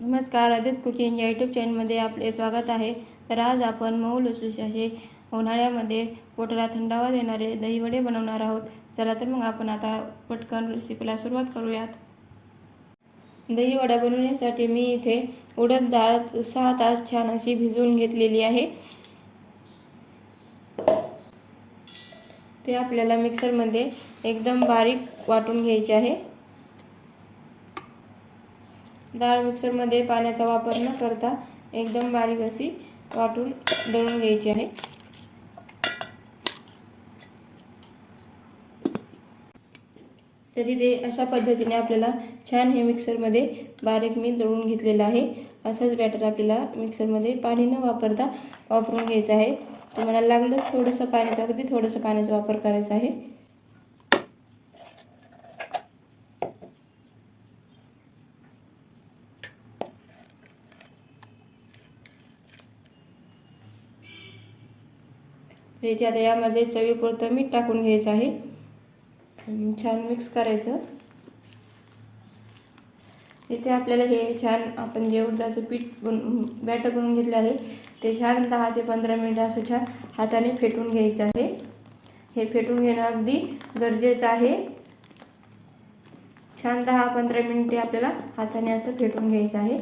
नमस्कार, आदित कुकिंग या यूट्यूब चॅनलमध्ये आपले स्वागत आहे. तर आज आपण मऊ लुसलुशीत असे उन्हाळ्यामध्ये पोटाला थंडावा देणारे दहीवडे बनवणार आहोत. चला तर मग आपण आता पटकन रेसिपीला सुरुवात करूयात. दहीवडा बनवण्यासाठी मी इथे उडद डाळ 6 तास छान अशी भिजवून घेतलेली आहे. ते आपल्याला मिक्सरमध्ये एकदम बारीक वाटून घ्यायचे आहे. डाळ मिक्सरमध्ये पाण्याचा वापर न करता एकदम बारीक अशी वाटून दळून घ्यायची आहे. तरी ते अशा पद्धतीने आपल्याला छान हे मिक्सरमध्ये बारीक मी दळून घेतलेलं आहे. असंच बॅटर आपल्याला मिक्सरमध्ये पाणी न वापरता वापरून घ्यायचं आहे. तुम्हाला लागलंच थोडंसं पाणी, तर अगदी थोडंसं पाण्याचा वापर करायचा आहे. तर इथे आता यामध्ये चवीपुरतं मीठ टाकून घ्यायचं आहे आणि छान मिक्स करायचं. इथे आपल्याला हे छान आपण जे उडदाचं पीठ बॅटर बनवून घेतलं आहे ते छान 10 ते 15 मिनिटं असं छान हाताने फेटून घ्यायचं आहे. हे फेटून घेणं अगदी गरजेचं आहे. छान 10-15 मिनिटे आपल्याला हाताने असं फेटून घ्यायचं आहे.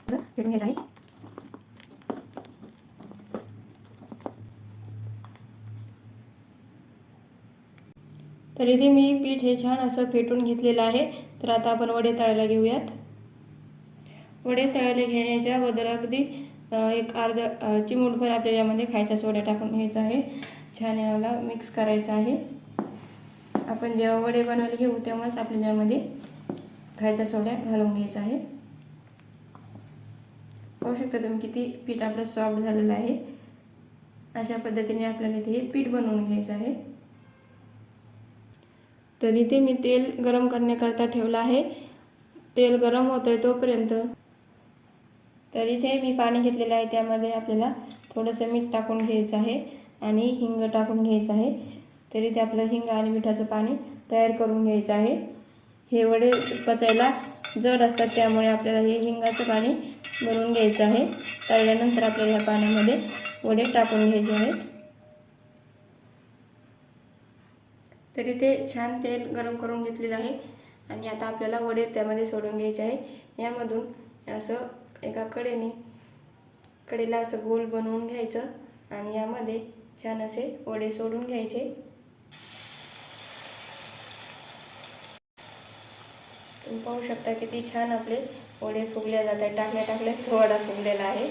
फेटून घ्यायचं आहे. तर इथे मी पीठ हे छान असं फेटून घेतलेलं आहे. तर आता आपण वडे तळायला घेऊयात. वडे तळायला घेण्याच्या अगोदर अगदी एक अर्धा चिमूटभर आपल्याला यामध्ये खायचा सोडा टाकून घ्यायचा आहे. छान याला मिक्स करायचं आहे. आपण जेव्हा वडे बनवायला घेऊ तेव्हाच आपल्याला यामध्ये खायचा सोडा घालून घ्यायचा आहे. पाहू शकता तुम्ही किती पीठ आपलं सॉफ्ट झालेलं आहे. अशा पद्धतीने आपल्याला इथे पीठ बनवून घ्यायचं आहे. तर इथे मी तेल गरम करण्याकरता ठेवलं आहे. तेल गरम होतंय तोपर्यंत तर इथे मी पाणी घेतलेलं आहे. त्यामध्ये आपल्याला थोडंसं मीठ टाकून घ्यायचं आहे आणि हिंग टाकून घ्यायचं आहे. तर इथे आपलं हिंग आणि मिठाचं पाणी तयार करून घ्यायचं आहे. हे वडे पचायला जड असतात त्यामुळे आपल्याला हे हिंगाचं पाणी बनवून घ्यायचं आहे. तळल्यानंतर आपल्याला ह्या पाण्यामध्ये वडे टाकून घ्यायचे आहेत. तर इथे छान तेल गरम करून घेतलेलं आहे आणि आता आपल्याला वडे त्यामध्ये सोडून घ्यायचे आहे. यामधून असं एका कडेला असं गोल बनवून घ्यायचं आणि यामध्ये छान असे वडे सोडून घ्यायचे. तुम्ही पाहू शकता किती छान आपले वडे फुगले जात आहेत. टाकल्याच तो वडा फुगलेला आहे.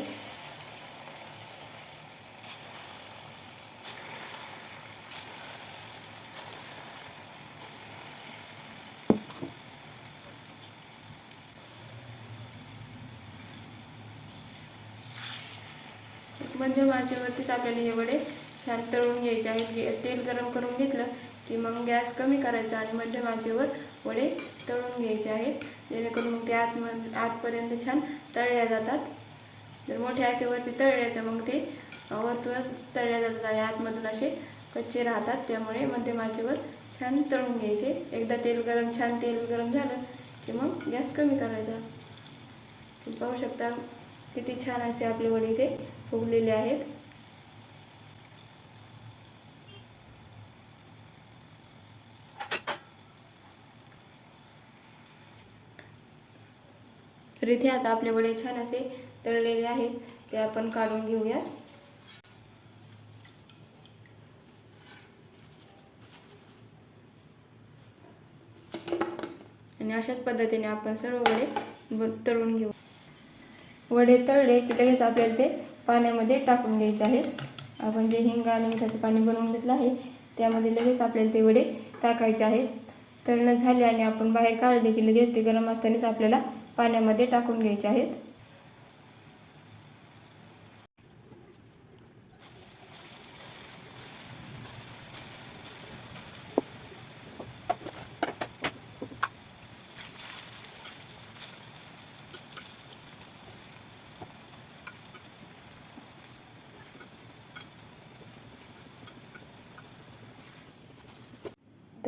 मध्यम आचेवरतीच आपल्याला हे वडे छान तळून घ्यायचे आहेत. तेल गरम करून घेतलं की मग गॅस कमी करायचा आणि मध्यम आचेवर वडे तळून घ्यायचे आहेत, जेणेकरून मग ते आतपर्यंत छान तळल्या जातात. जर मोठ्या आचेवरती तळले तर मग ते वरतून तळल्या जातात आणि आतमधून असे कच्चे राहतात. त्यामुळे मध्यम आचेवर छान तळून घ्यायचे. एकदा छान तेल गरम झालं की मग गॅस कमी करायचा. पाहू शकता किती छान असे आपले वडे इथे फुगलेले आहेत. तर इथे आता आपले वडे छान असे तळलेले आहेत. ते आपण काढून घेऊया. आणि अशाच पद्धतीने आपण सर्व वडे तळून घेऊ. वडे तळले की लगेच आपल्याला ते पाण्यामध्ये टाकून घ्यायचे आहेत. आपण जे हिंग आणि मिठाचं पाणी बनवून घेतलं आहे त्यामध्ये लगेच आपल्याला ते वडे टाकायचे आहेत. तळणं झाले आणि आपण बाहेर काढले की लगेच ते गरम असतानाच आपल्याला पाण्यामध्ये टाकून घ्यायचे आहेत.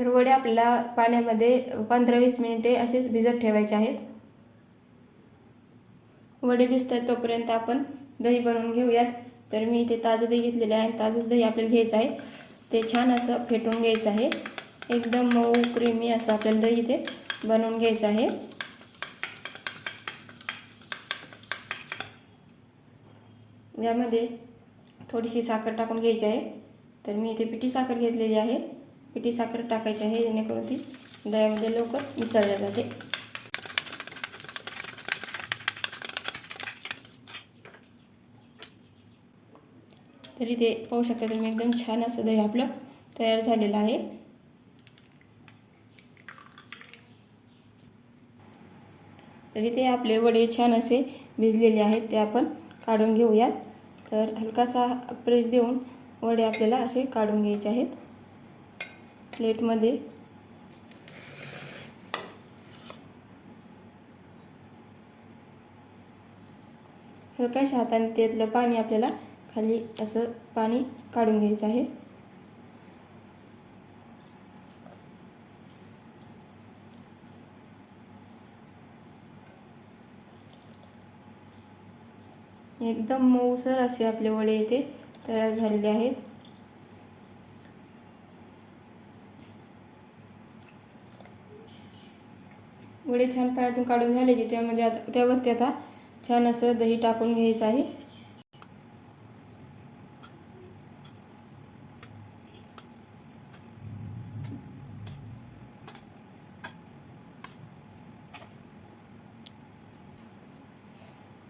तर वडे आपल्याला पाण्यामध्ये 15-20 मिनिटे असेच भिजत ठेवायचे आहेत. वडे भिजतात तोपर्यंत आपण दही बनवून घेऊयात. तर मी इथे ताजं दही घेतलेलं आहे. ताजं दही आपल्याला घ्यायचं आहे. ते छान असं फेटून घ्यायचं आहे. एकदम मऊ क्रीमी असं आपल्याला दही इथे बनवून घ्यायचं आहे. यामध्ये थोडीशी साखर टाकून घ्यायची आहे. तर मी इथे पिठी साखर घेतलेली आहे. पिठी साखर टाकायची आहे जेणेकरून ती दह्यामध्ये लवकर मिसळली जाते. तर इथे पाहू शकता तुम्ही एकदम छान असं दही आपलं तयार झालेलं आहे. तर इथे आपले वडे छान असे भिजलेले आहेत. ते आपण काढून घेऊयात. तर हलकासा प्रेस देऊन वडे आपल्याला असे काढून घ्यायचे आहेत प्लेटमध्ये. हलकाशा हाताने त्यातलं पाणी आपल्याला खाली असं पाणी काढून घ्यायचं आहे. एकदम मऊसर असे आपले वडे इथे तयार झालेले आहेत. वडे छान पाण्यातून काढून झाले की त्यावरती आता छान असं दही टाकून घ्यायचं आहे.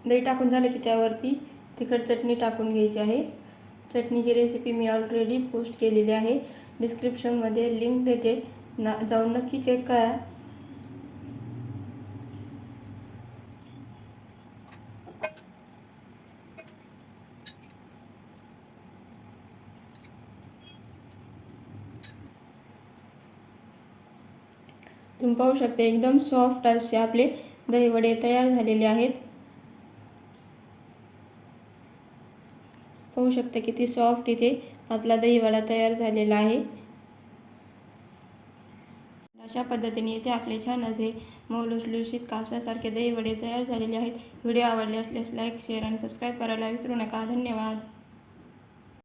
दही टाकून झालं की त्यावरती तिखट चटणी टाकून घ्यायची आहे. चटणीची रेसिपी मी ऑलरेडी पोस्ट केलेली आहे. डिस्क्रिप्शनमध्ये लिंक देते, जाऊन नक्की चेक करा. तुम्ही पाहू शकता एकदम सॉफ्ट असे आपले दही वडे तयार झालेले आहेत. पाहू शकता किती सॉफ्ट इथे आपला दही वडा तयार झालेला आहे. अशा पद्धतीने इथे आपले छान असे मऊ लुसलुशीत कापसासारखे दही वडे तयार झालेले आहेत. व्हिडिओ आवडले असल्यास लाईक, शेअर आणि सबस्क्राईब करायला विसरू नका. धन्यवाद.